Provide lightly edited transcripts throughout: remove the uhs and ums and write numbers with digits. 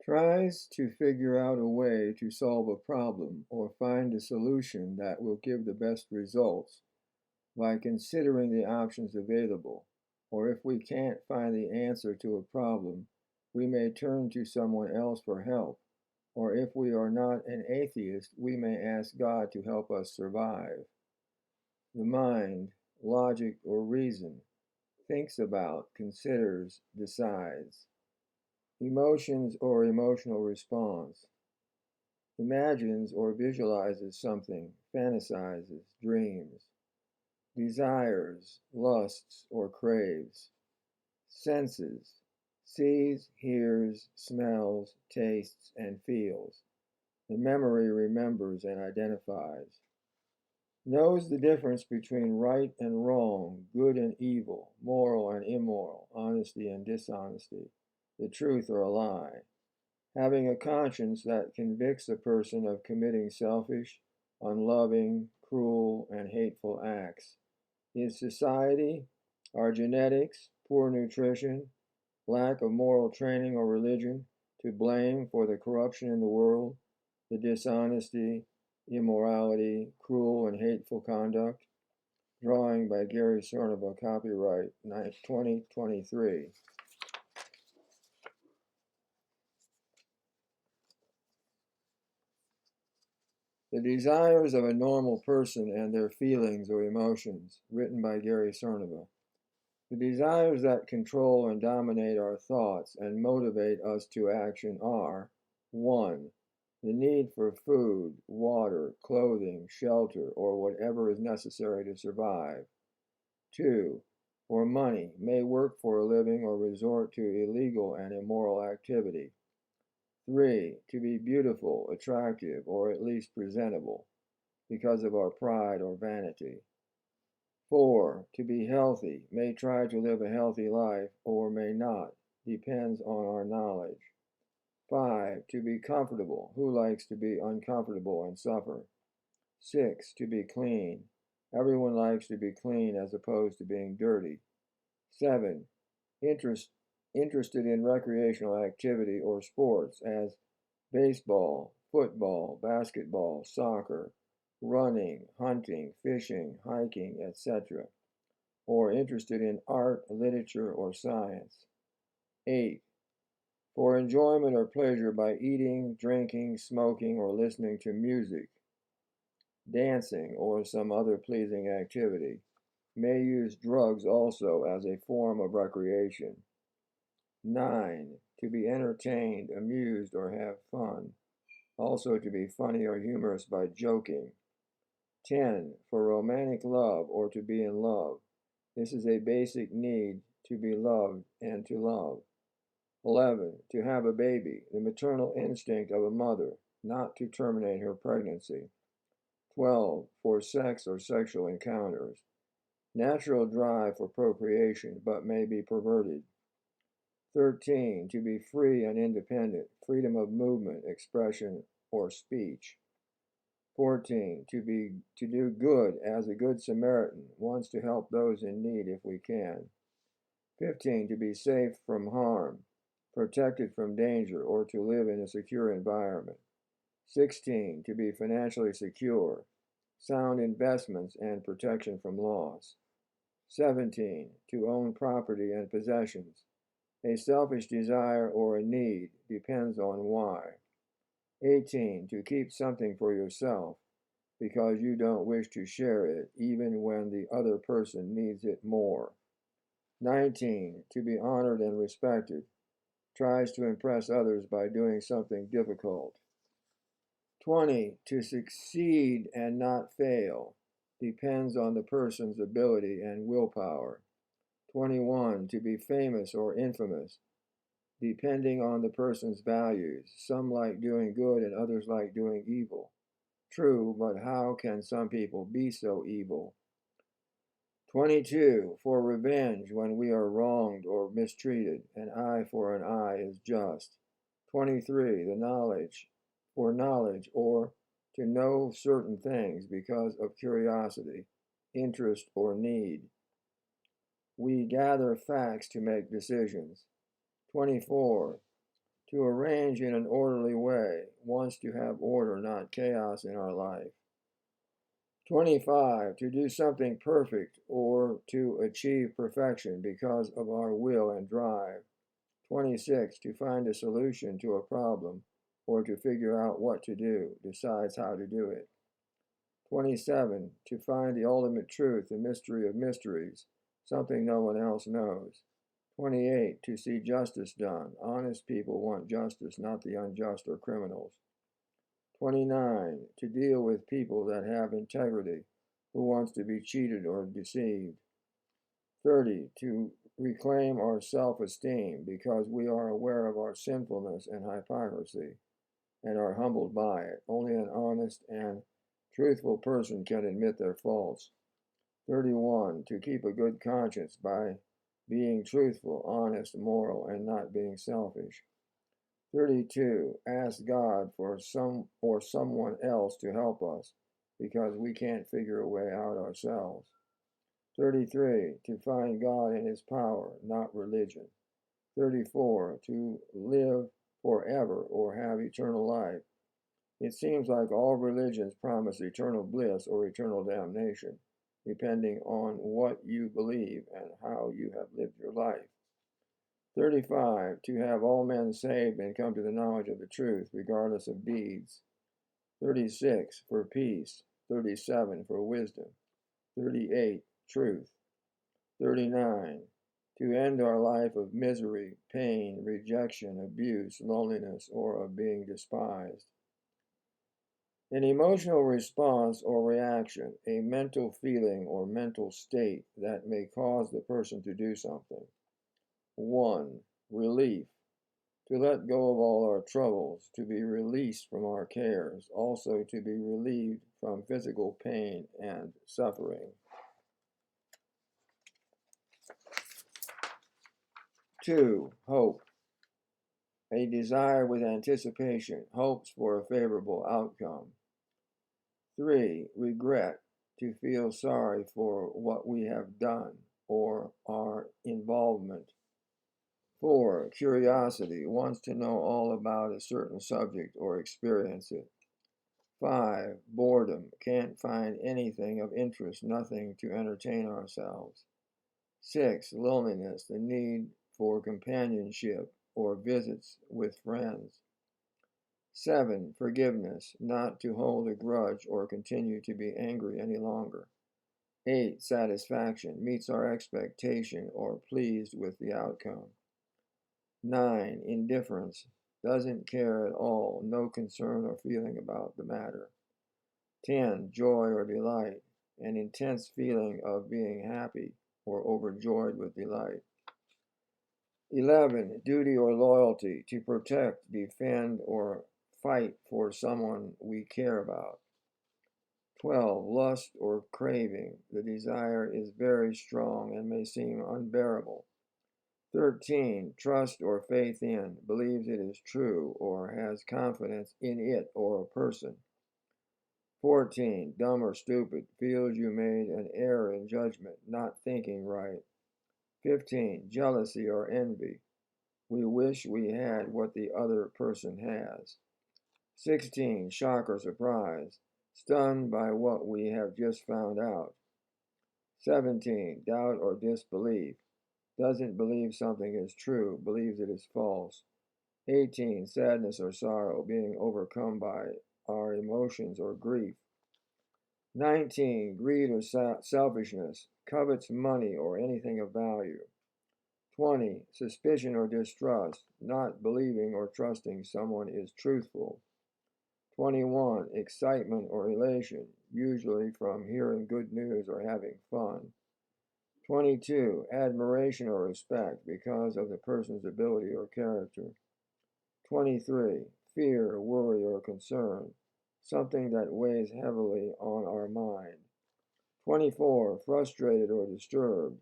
tries to figure out a way to solve a problem or find a solution that will give the best results by considering the options available. Or if we can't find the answer to a problem, we may turn to someone else for help. Or if we are not an atheist, we may ask God to help us survive. The mind, logic, or reason thinks about, considers, decides. Emotions or emotional response imagines or visualizes something, fantasizes, dreams, desires, lusts, or craves. Senses sees, hears, smells, tastes, and feels. The memory remembers and identifies. Knows the difference between right and wrong, good and evil, moral and immoral, honesty and dishonesty, the truth or a lie. Having a conscience that convicts a person of committing selfish, unloving, cruel, and hateful acts. Is society, our genetics, poor nutrition, lack of moral training or religion to blame for the corruption in the world, the dishonesty, immorality, cruel and hateful conduct? Drawing by Gary Cernava, copyright 2023. The Desires of a Normal Person and Their Feelings or Emotions, written by Gary Cernava. The desires that control and dominate our thoughts and motivate us to action are 1. The need for food, water, clothing, shelter, or whatever is necessary to survive. 2. For money, may work for a living or resort to illegal and immoral activity. 3. To be beautiful, attractive, or at least presentable, because of our pride or vanity. 4. To be healthy, may try to live a healthy life, or may not, depends on our knowledge. 5. To be comfortable, who likes to be uncomfortable and suffer? 6. To be clean, everyone likes to be clean as opposed to being dirty. 7. Interested in recreational activity or sports as baseball, football, basketball, soccer, running, hunting, fishing, hiking, etc., or interested in art, literature, or science. 8. For enjoyment or pleasure by eating, drinking, smoking, or listening to music, dancing, or some other pleasing activity. May use drugs also as a form of recreation. 9. To be entertained, amused, or have fun. Also to be funny or humorous by joking. 10. For romantic love or to be in love. This is a basic need to be loved and to love. 11. To have a baby, the maternal instinct of a mother, not to terminate her pregnancy. 12. For sex or sexual encounters. Natural drive for procreation, but may be perverted. 13. To be free and independent, freedom of movement, expression, or speech. 14. To do good as a good Samaritan, wants to help those in need if we can. 15. To be safe from harm, protected from danger, or to live in a secure environment. 16. To be financially secure, sound investments and protection from loss. 17. To own property and possessions. A selfish desire or a need, depends on why. 18. To keep something for yourself because you don't wish to share it even when the other person needs it more. 19. To be honored and respected, tries to impress others by doing something difficult. 20. To succeed and not fail, depends on the person's ability and willpower. 21. To be famous or infamous, depending on the person's values. Some like doing good and others like doing evil. True, but how can some people be so evil? 22. For revenge when we are wronged or mistreated. An eye for an eye is just. 23. For knowledge or to know certain things because of curiosity, interest, or need. We gather facts to make decisions. 24. To arrange in an orderly way, wants to have order, not chaos in our life. 25, to do something perfect or to achieve perfection because of our will and drive. 26, to find a solution to a problem or to figure out what to do, decides how to do it. 27, to find the ultimate truth, the mystery of mysteries, something no one else knows. 28, to see justice done. Honest people want justice, not the unjust or criminals. 29, to deal with people that have integrity, who wants to be cheated or deceived. 30, to reclaim our self-esteem because we are aware of our sinfulness and hypocrisy and are humbled by it. Only an honest and truthful person can admit their faults. 31, to keep a good conscience by being truthful, honest, moral, and not being selfish. 32, ask God for some or someone else to help us because we can't figure a way out ourselves. 33, to find God in his power, not religion. 34, to live forever or have eternal life. It seems like all religions promise eternal bliss or eternal damnation, depending on what you believe and how you have lived your life. 35, to have all men saved and come to the knowledge of the truth, regardless of deeds. 36, for peace. 37, for wisdom. 38, truth. 39, to end our life of misery, pain, rejection, abuse, loneliness, or of being despised. An emotional response or reaction, a mental feeling or mental state that may cause the person to do something. 1. Relief, to let go of all our troubles, to be released from our cares, also to be relieved from physical pain and suffering. 2. Hope, a desire with anticipation, hopes for a favorable outcome. 3. Regret, to feel sorry for what we have done or our involvement. 4. Curiosity, wants to know all about a certain subject or experience it. 5. Boredom, can't find anything of interest, nothing to entertain ourselves. 6. Loneliness, the need for companionship or visits with friends. 7. Forgiveness, not to hold a grudge or continue to be angry any longer. 8. Satisfaction, meets our expectation or pleased with the outcome. 9. Indifference, doesn't care at all, no concern or feeling about the matter. 10. Joy or delight, an intense feeling of being happy or overjoyed with delight. 11. Duty or loyalty, to protect, defend, or fight for someone we care about. 12. Lust or craving, the desire is very strong and may seem unbearable. 13. Trust or faith in, believes it is true or has confidence in it or a person. 14. Dumb or stupid, feels you made an error in judgment, not thinking right. 15. Jealousy or envy, we wish we had what the other person has. 16. Shock or surprise, stunned by what we have just found out. 17. Doubt or disbelief, doesn't believe something is true, believes it is false. 18. Sadness or sorrow, being overcome by our emotions or grief. 19. Greed or selfishness, covets money or anything of value. 20. Suspicion or distrust, not believing or trusting someone is truthful. 21. Excitement or elation, usually from hearing good news or having fun. 22. Admiration or respect because of the person's ability or character. 23. Fear, worry, or concern, something that weighs heavily on our mind. 24. Frustrated or disturbed,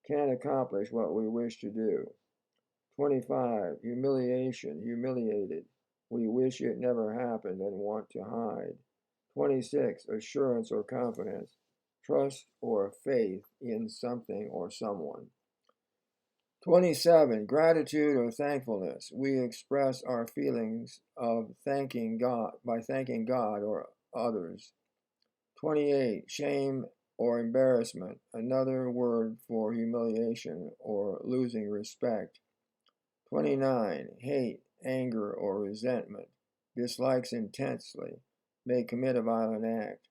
can't accomplish what we wish to do. 25. Humiliation, humiliated, we wish it never happened and want to hide. 26. Assurance or confidence, trust or faith in something or someone. 27. Gratitude or thankfulness. We express our feelings of thanking God by thanking God or others. 28. Shame or embarrassment. Another word for humiliation or losing respect. 29. Hate, anger, or resentment. Dislikes intensely. May commit a violent act.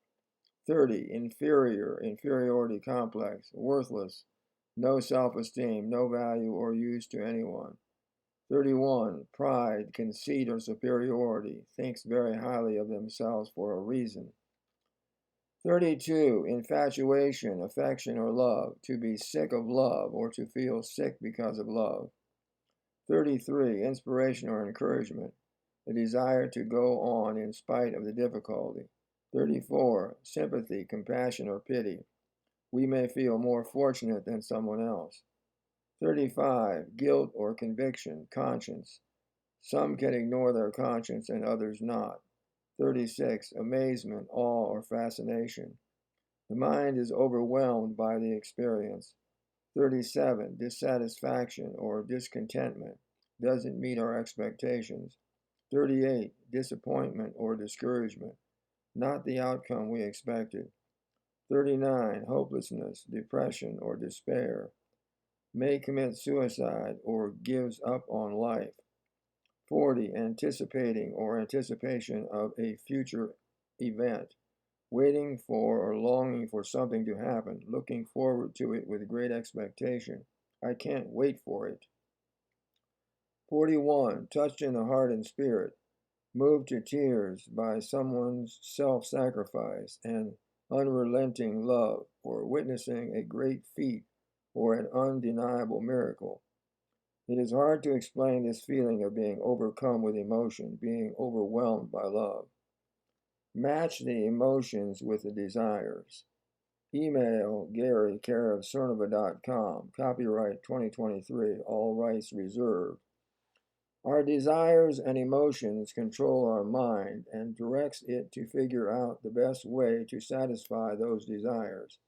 30. Inferior, inferiority complex. Worthless. No self-esteem, no value or use to anyone. 31. Pride, conceit, or superiority. Thinks very highly of themselves for a reason. 32. Infatuation, affection, or love. To be sick of love or to feel sick because of love. 33. Inspiration or encouragement. A desire to go on in spite of the difficulty. 34. Sympathy, compassion, or pity. We may feel more fortunate than someone else. 35. Guilt or conviction, conscience. Some can ignore their conscience and others not. 36. Amazement, awe, or fascination. The mind is overwhelmed by the experience. 37. Dissatisfaction or discontentment. Doesn't meet our expectations. 38. Disappointment or discouragement. Not the outcome we expected. 39. Hopelessness, depression, or despair. May commit suicide or gives up on life. 40. Anticipating or anticipation of a future event. Waiting for or longing for something to happen, looking forward to it with great expectation. I can't wait for it. 41. Touched in the heart and spirit. Moved to tears by someone's self-sacrifice and unrelenting love, or witnessing a great feat or an undeniable miracle. It is hard to explain this feeling of being overcome with emotion, being overwhelmed by love. Match the emotions with the desires. Email Gary, care of Cernava.com. Copyright 2023, all rights reserved. Our desires and emotions control our mind and directs it to figure out the best way to satisfy those desires.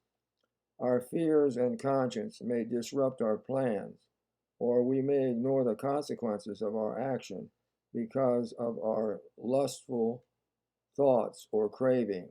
Our fears and conscience may disrupt our plans, or we may ignore the consequences of our action because of our lustful thoughts or craving.